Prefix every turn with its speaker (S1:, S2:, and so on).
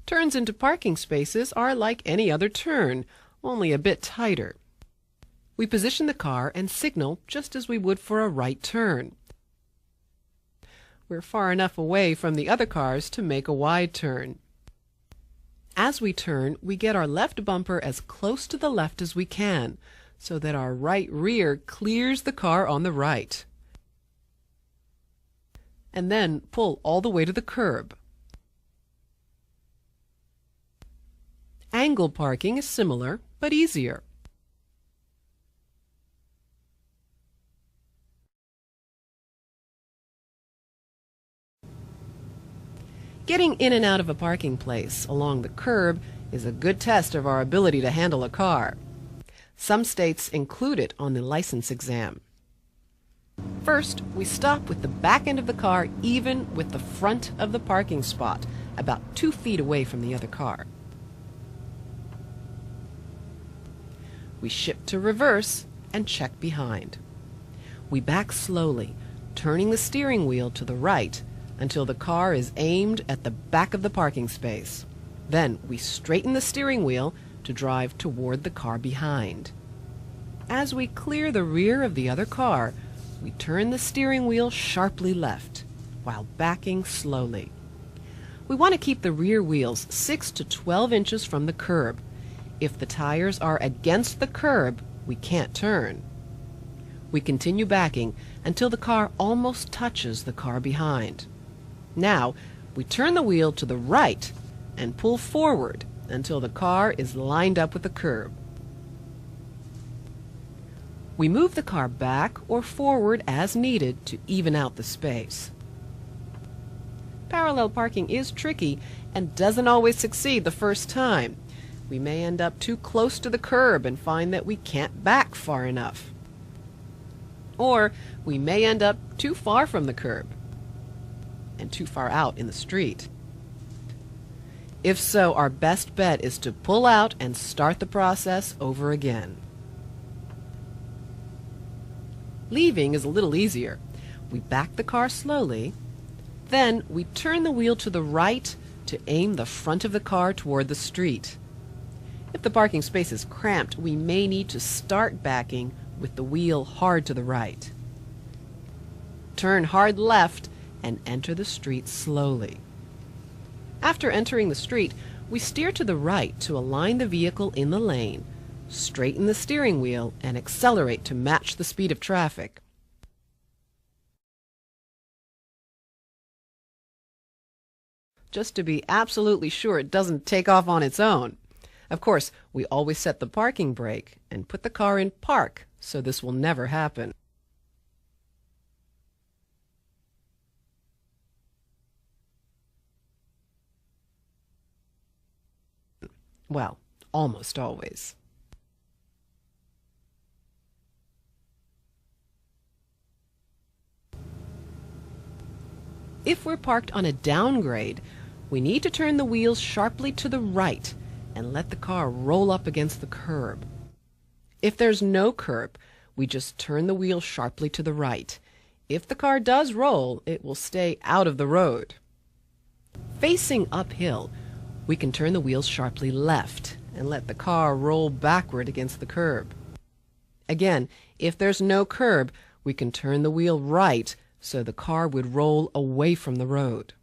S1: Turns into parking spaces are like any other turn, only a bit tighter. We position the car and signal just as we would for a right turn. We're far enough away from the other cars to make a wide turn. As we turn, we get our left bumper as close to the left as we can, so that our right rear clears the car on the right. And then pull all the way to the curb. Angle parking is similar, but easier. Getting in and out of a parking place along the curb is a good test of our ability to handle a car. Some states include it on the license exam. First, we stop with the back end of the car even with the front of the parking spot, about 2 feet away from the other car. We shift to reverse and check behind. We back slowly, turning the steering wheel to the right until the car is aimed at the back of the parking space. Then we straighten the steering wheel to drive toward the car behind. As we clear the rear of the other car, we turn the steering wheel sharply left while backing slowly. We want to keep the rear wheels 6 to 12 inches from the curb. If the tires are against the curb, we can't turn. We continue backing until the car almost touches the car behind. Now, we turn the wheel to the right and pull forward until the car is lined up with the curb. We move the car back or forward as needed to even out the space. Parallel parking is tricky and doesn't always succeed the first time. We may end up too close to the curb and find that we can't back far enough. Or we may end up too far from the curb and too far out in the street. If so, our best bet is to pull out and start the process over again. Leaving is a little easier. We back the car slowly, then we turn the wheel to the right to aim the front of the car toward the street. If the parking space is cramped, we may need to start backing with the wheel hard to the right. Turn hard left and enter the street slowly. After entering the street, we steer to the right to align the vehicle in the lane, straighten the steering wheel, and accelerate to match the speed of traffic. Just to be absolutely sure it doesn't take off on its own. Of course, we always set the parking brake and put the car in park, so this will never happen. Well, almost always. If we're parked on a downgrade, we need to turn the wheels sharply to the right and let the car roll up against the curb. If there's no curb, we just turn the wheel sharply to the right. If the car does roll, it will stay out of the road. Facing uphill, we can turn the wheels sharply left and let the car roll backward against the curb. Again, if there's no curb, we can turn the wheel right so the car would roll away from the road.